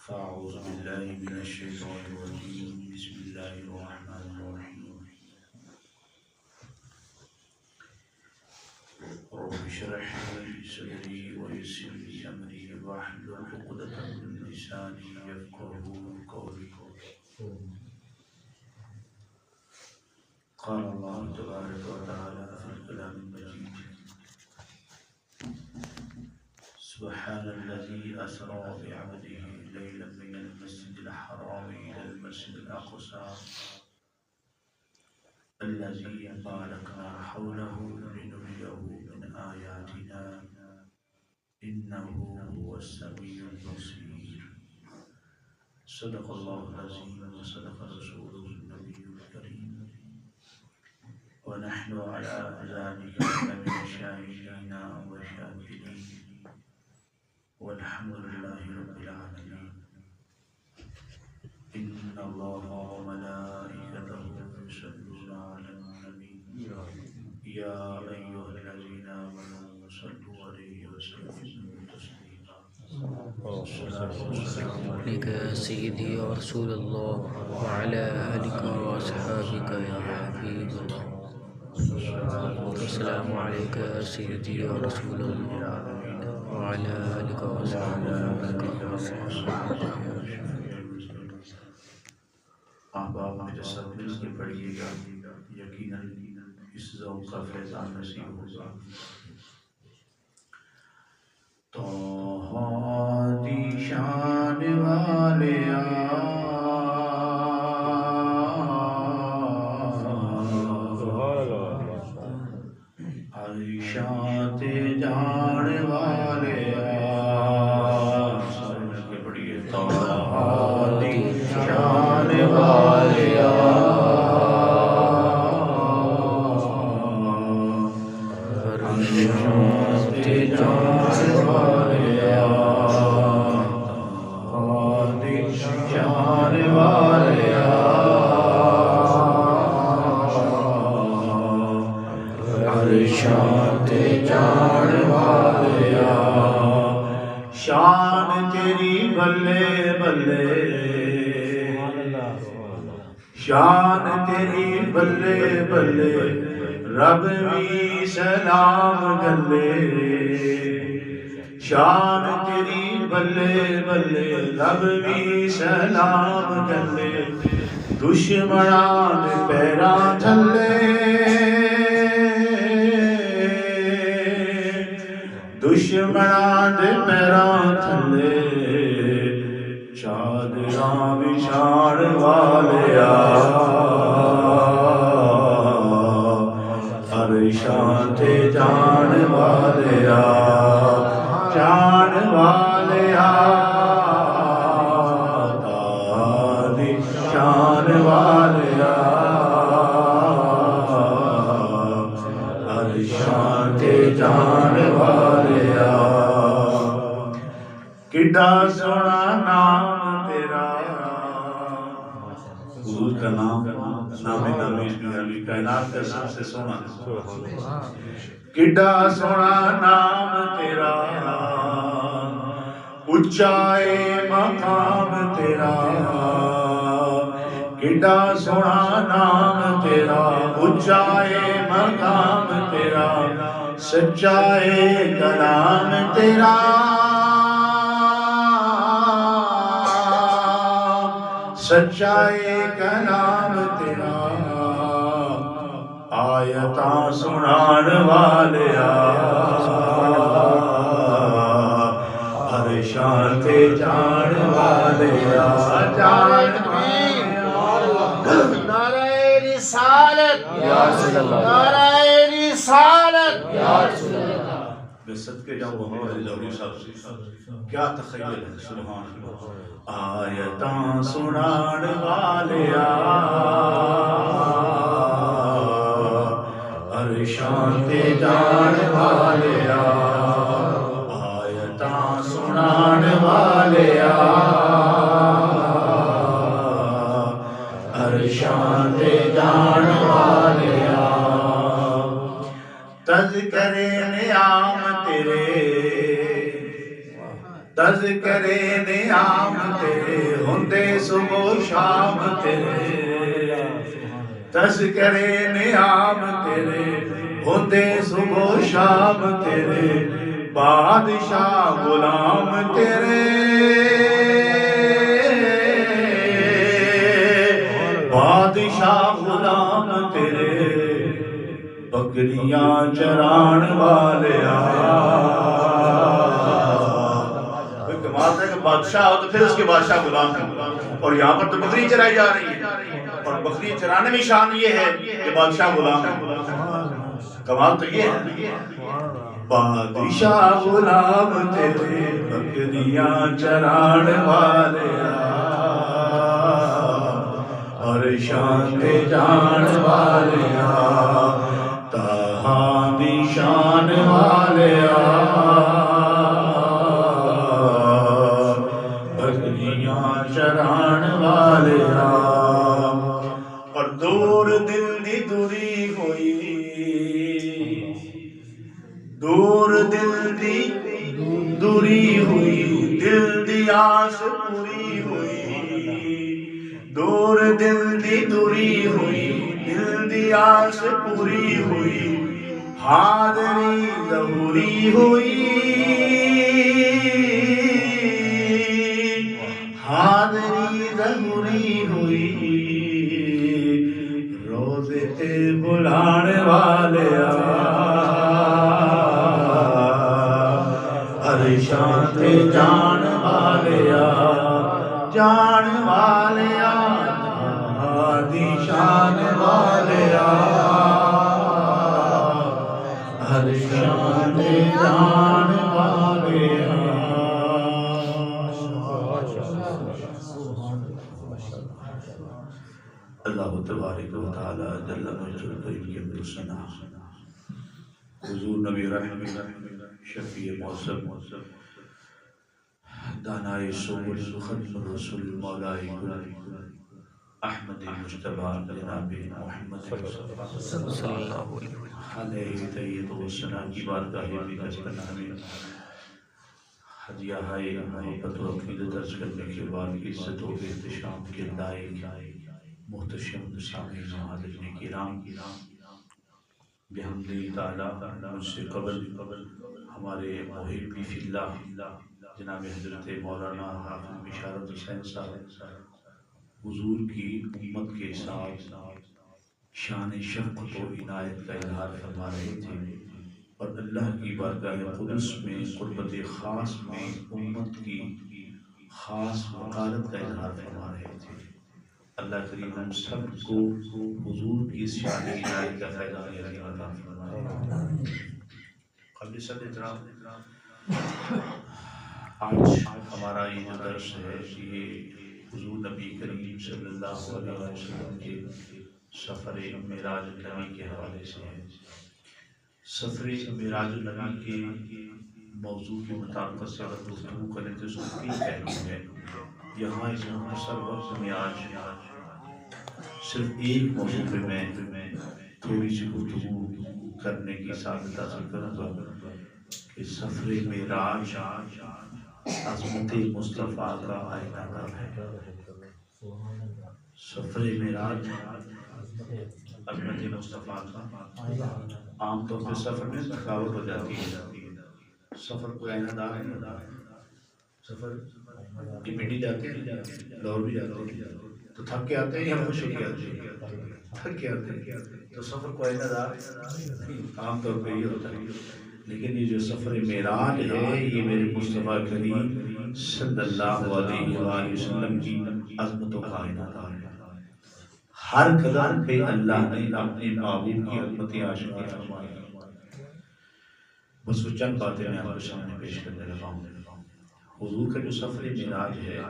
فأعوذ بالله من الشيطان الرجيم بسم الله الرحمن الرحيم رب اشرح لي صدري ويسر لي أمري واحلل عقدة من لساني يفقهوا قولي قال الله تبارك وتعالى في الكلام المجيد سبحان الذي أسرى بعبده ليلا من المسجد الحرام إلى المسجد الأقصى الذي باركنا حوله لنريه من آياتنا إنه هو السميع البصير صدق الله العظيم وصدق رسوله النبي الكريم ونحن على ذلك من الشاهدين والشاكرين والحمد لله رب العالمين إن الله وملائكته يصلون على النبي يا أيها الذين آمنوا صلوا عليه وسلموا تسليما عليك يا سيدي يا رسول الله وعلى آلك وأصحابك يا حبيب الله السلام عليك يا سيدي يا رسول الله وعلى آلك وأصحابك احباب مجسد مل کے پڑھیے گا یقیناً اس ذوق کا فیضان نصیب ہوگا توحا دی شان والیا عرشاں تے جان والیا سارے مل کے پڑھیے توحا دی شان والیا عرشاں تے جان والیا دی شان والیا عرشاں تے جان والیا شان تیری بلے بلے شان تیری بلے بلے رب بھی سلام گلے شان تیری بلے بلے رب بھی سلام گلے دشمنان پیراں تھلے دشمنان پیراں تھلے چادراں بچھاڑ والیا عرشاں تے جان والیا جان والیا دی شان والیا عرشاں تے جان والیا کڈا سونا نام تیرا حضور کا نام نام نامی کائنات کا سب سے سونا کڈا سونا نام تیرا اچائے مقام تیرا کڈا سونا نام تیرا اچائے مقام تیرا سچائے کلام تیرا سچائے کلام تیرا آیتاں سنان والیا عرشاں تے جان والیا جان نعرہ رسالت یا رسول اللہ نعرہ رسالت یا رسول اللہ میں صدقے جاؤں محمد علی لاہوری صاحب سے کیا تخیل ہے سبحان اللہ آیتاں سنان والیا عرشاں تے جان والیا آیتاں سنان والیا عرشاں تے جان والیا تذکرے نعام تیرے تذکرے نعام تیرے شام تیرے تذکرے نیام تیرے ہوتے صبح و شام تیرے بادشاہ غلام تیرے بادشاہ غلام تیرے بکریاں چران والے کمال ہے کہ بادشاہ ہو تو پھر اس کے بادشاہ غلام ہے اور یہاں پر تو بکری چرائی جا رہی ہے اور بکری چرانے میں شان یہ ہے کہ بادشاہ غلام ہے کمال تو یہ ہے بادشاہ غلام تیرے بکریاں چران والے اور شان جان والے تہاں دی شان والے بکریاں چران والے اور دور دل دی دوری ہوئی دور دل دی دوری ہوئی دل دی آس پوری ہوئی دور دل دی دوری ہوئی دل دی آس پوری ہوئی حاضری ظہوری ہوئی حاضری ظہوری ہوئی روزے تے بلان والے عرشاں تے جان والے جان والے آدی شان والے عرشاں تے جان والے اللہ تبارک و تعالی جل مجدہ کے مرسنا حضور نبی رحمت شفیع معصم دانائے سول ختم الرسول مولائی احمد مجتبہ جناب محمد صلی اللہ علیہ تیت و سلام کی بارگاہ بکس کرنا ہمیں ہدیہ ہے محبت و عقیدت درج کرنے کے بعد عزت و احتشام کے لائق محتشم سامعین و حاضرین کرام بحمدہ تعالی مجھ سے قبل ہمارے محبی فی اللہ جناب حضرت مولانا حافظ بشارت حسین صاحب حضور کی امت کے ساتھ شان شفقت و عنایت کا اظہار فرما رہے تھے اور اللہ کی بارگاہ قدس میں قربت خاص میں امت کی خاص وقالت کا اظہار فرما رہے تھے اللہ کریم ہم سب کو حضور کی شان عنایت کا فیضان عظیم عطا فرمائے قبل صد احترام آج ہمارا یہ جو درس ہے یہ حضور نبی کریم صلی اللہ علیہ وسلم کے سفر معراج النبی کے حوالے سے ہے سفر معراج النبی کے موضوع کے مطابق سے اگر گفتگو کریں تو اس کو تین پہلو ہے یہاں اس مختصر وقت میں آج صرف ایک موضوع پہ میں تھوڑی سی گفتگو کرنے کی سعادت حاصل کروں گا کہ سفر معراج عظمت مصطفیٰ کا آئینہ دار ہے سفر معراج عظمت مصطفیٰ کا عام طور پہ سفر میں تھکاوٹ ہو جاتی ہے سفر کوئی آئینہ دار ہے سفر کی پنڈی جاتے ہیں لاہور بھی جاتے ہیں تو تھک کے آتے ہیں یا خوش ہو کے آتے ہیں تھک کے آتے ہیں تو سفر کو آئینہ دار عام طور پہ یہ ہوتا ہے لیکن یہ جو سفر معراج ہے یہ میرے مصطفیٰ کریم صلی اللہ علیہ وآلہ وسلم کی عظمت و کائنہ دار ہے ہر قدم پہ اللہ نے اپنے محبوب کی عظمت عاشقی فرمائی بس وہ چند باتیں میں آپ کے سامنے پیش کرنے لگا ہوں حضور کا جو سفر معراج ہے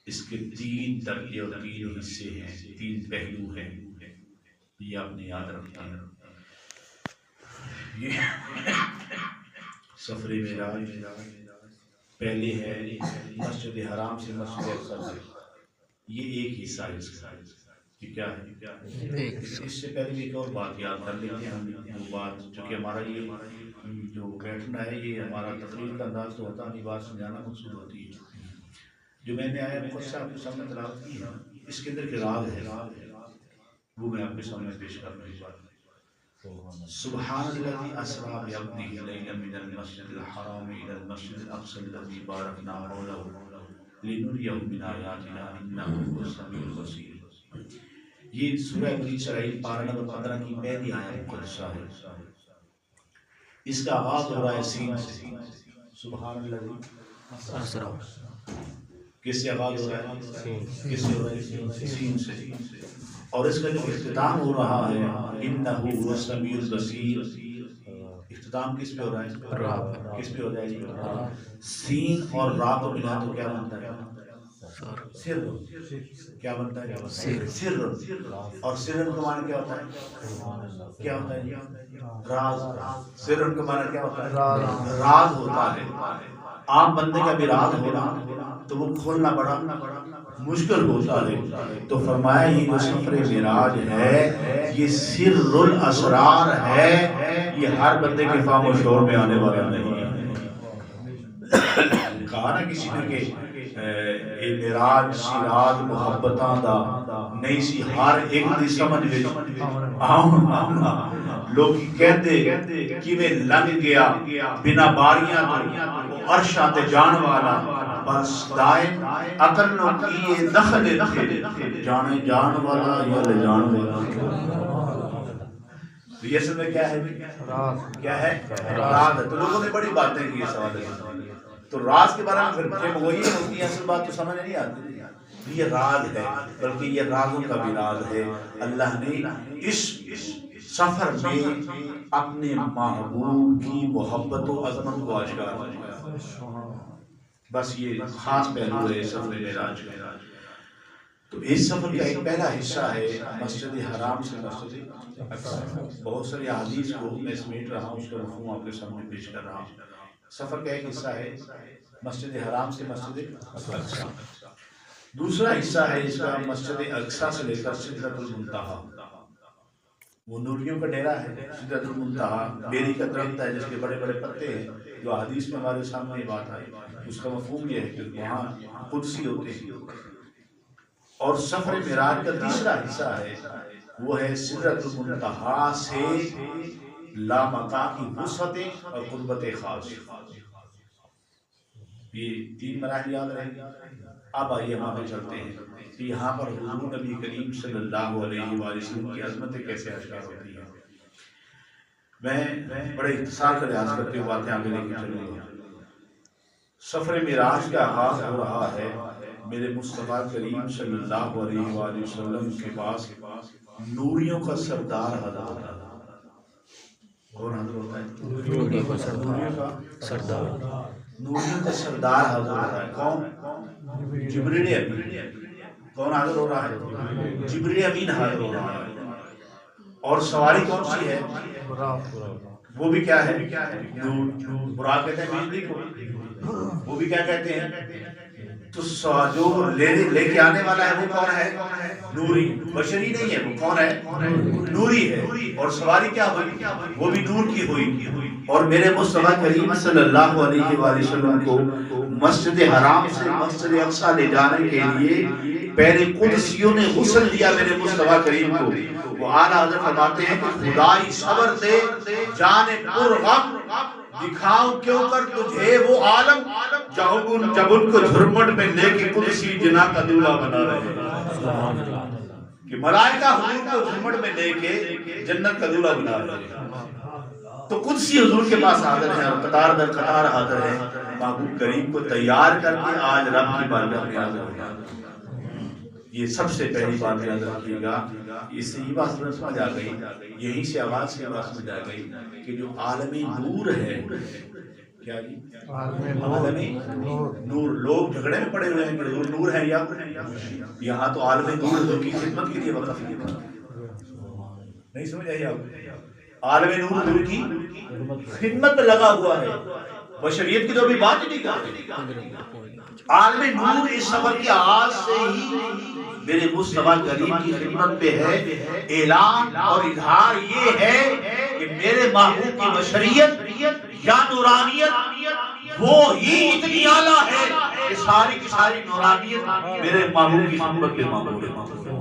اس کے تین درجے اور تین حصے ہیں تین پہلو ہیں یہ آپ نے یاد رکھنا ہے یہ سفر معراج پہلے ہے مسجد حرام سے مسجد اقصی یہ ایک حصہ ہے اس کا یہ کیا ہے اس سے پہلے ایک اور بات یاد کر لیتے ہیں ہم وہ بات چونکہ ہمارا یہ جو بیٹھنا ہے یہ ہمارا تقریر کا انداز تو ہوتا نہیں بات سمجھانا مقصود ہوتی ہے جو میں نے آیا مقدسہ آپ کے سامنے تلاوت کی ہے اس کے اندر کے راز ہے وہ میں آپ کے سامنے پیش کر رہا ہوں. سبحان الذی اسری بعبدہ لیلا من المسجد الحرام الى المسجد الاقصى الذي باركنا حوله لنریہ من آیاتنا انہ هو السمیع البصیر. یہ سورہ بنی اسرائیل پارہ نمبر 15 کی پہلی آیت مقدسہ ہے. اس کا آغاز ہو رہا ہے سین سے. سبحان الذی اسری کس سے آغاز ہو رہا ہے؟ کس سے ہو رہا ہے؟ سین سے. اور اس کا جو اختتام ہو رہا ہے انہ هو السمیع البصیر. اختتام کس پہ ہو رہا ہے؟ کس پہ ہو رہا ہے؟ سین اور را کو ملا تو کیا بنتا ہے؟ سر. کیا بنتا ہے؟ سر. اور سر کا معنی کیا ہوتا ہے؟ کیا ہوتا ہے؟ راز. سر کا معنی کیا ہوتا ہے؟ راز ہوتا ہے. عام بندے کا بھی راز ہونا تو وہ کھولنا بڑا مشکل ہوتا ہے. تو فرمایا یہ جو سفر معراج ہے یہ سر الاسرار ہے. یہ ہر بندے کے فہم و شعور میں آنے والا نہیں ہے. کہا نا کسی نے کہ اے معراج سراج محبتاں دا نہیں سی ہر ایک دی سمجھ وچ آؤنا. لوگ کہندے کیویں لنگ گیا بنا باریاں تو عرشاں تے جان والا بس دائم عقل نو کیے دخل تھے جانے جان والا یا لے جان والا. یہ اصل میں کیا ہے؟ کیا ہے؟ راز ہے. تو لوگوں نے بڑی باتیں کی اس حوالے سے. تو راز کے بارے میں پھر جب وہی ہوتی ہے اصل بات تو سمجھ نہیں آتی. یہ راز ہے بلکہ یہ رازوں کا بھی راز ہے. اللہ نے اس سفر میں اپنے محبوب کی محبت و عظمت کو آشکار کیا. بس یہ خاص پہلو ہے سفر معراج کا. تو اس سفر کا ایک پہلا حصہ ہے مسجد حرام سے مسجد اقصی. بہت ساری احادیث کو میں سمیٹ رہا ہوں اس کا مفہوم آپ کے سامنے پیش کر رہا ہوں. سفر کا ایک حصہ ہے مسجد حرام سے مسجد اقصی. دوسرا حصہ ہے اس کا مسجد اقصی سے لے کر سدرۃ المنتہا. وہ نوریوں کا ڈیرا ہے. سدرۃ المنتہا بیری کا درخت ہے جس کے بڑے بڑے پتے ہیں جو حدیث میں ہمارے سامنے یہ بات آئی. اس کا مفہوم یہ ہے کہ وہاں قدسی ہوتے ہیں. اور سفر معراج کا تیسرا حصہ ہے وہ ہے سدرۃ المنتہا سے لامکاں کی وسعتیں اور قربت خاص. یہ تین مراحل یاد رہیں. اب آئیے ہم آگے چلتے ہیں کہ یہاں پر حضور نبی کریم صلی اللہ علیہ وآلہ وسلم کی عظمتیں کیسے اشکار ہوتی ہیں. میں بڑے اختصار کا لحاظ کرتے ہوئے باتیں آگے لے کے چلوں گا. سفر معراج کا آغاز ہو رہا ہے میرے مصطفیٰ کریم صلی اللہ علیہ وآلہ وسلم کے پاس نوریوں کا سردار حضرت ہوتا ہے. کون حضرت ہوتا ہے؟ نوریوں کا سردار. نوریوں کا سردار حضرت ہوتا ہے. کون؟ جبریل امین. کون حاضر ہو رہا ہے؟ جبریل امین حاضر ہو رہا ہے. اور سواری کون سی ہے؟ وہ بھی کیا ہے؟ براق کہتے ہیں بجلی کو. وہ بھی کیا کہتے ہیں؟ تو جو لے کے آنے والا ہے وہ کون ہے؟ نوری. بشری نہیں ہے. وہ کون ہے؟ نوری ہے. اور سواری کیا ہوئی؟ وہ بھی نور کی ہوئی. اور میرے مصطفیٰ کریم صلی اللہ علیہ وآلہ وسلم کو مسجد حرام سے مسجد اقصی لے جانے کے لیے پہلے قدسیوں نے غسل دیا میرے مصطفیٰ کریم کو. وہ اعلیٰ حضرت فرماتے ہیں کہ خدائی صبر دے جان پر غم دکھاؤں کیوں کر تجھے وہ عالم جب ان کو جھرمٹ میں لے کے قدسی جنا کا دولہ بنا رہے ہیں. کہ ملائکہ حضور کو جھرمٹ میں لے کے جنت کا دولہ بنا رہے ہیں. تو قدسی حضور کے پاس حاضر ہیں اور قطار در قطار حاضر ہیں. محبوب کریم کو تیار کر کے آج رب کی بارگاہ میں حاضر ہیں. یہ سب سے پہلی بات یاد رکھیے گا. اس سے یہ بات سمجھ آ گئی, یہیں سے آواز سے بات سمجھ آ گئی کہ جو عالم نور ہے, کیا جی عالم نور, لوگ جھگڑے میں پڑے ہوئے ہیں کہ حضور نور ہے یا یہاں تو عالم نور حضور کی خدمت کے لیے وقف ہے. نہیں سمجھ آئی آپ؟ عالم نور حضور کی خدمت میں لگا ہوا ہے. بشریت کی تو ابھی بات ہی نہیں کرتے. عالم نور اس سفر کی آغاز سے ہی میرے مصطفیٰ کریم کی خدمت پہ ہے. اعلان اور اظہار یہ ہے کہ میرے محبوب کی بشریت یا نورانیت وہ ہی اتنی اعلیٰ ہے کہ ساری کی ساری نورانیت میرے محبوب کی محبت کے معمول ہے.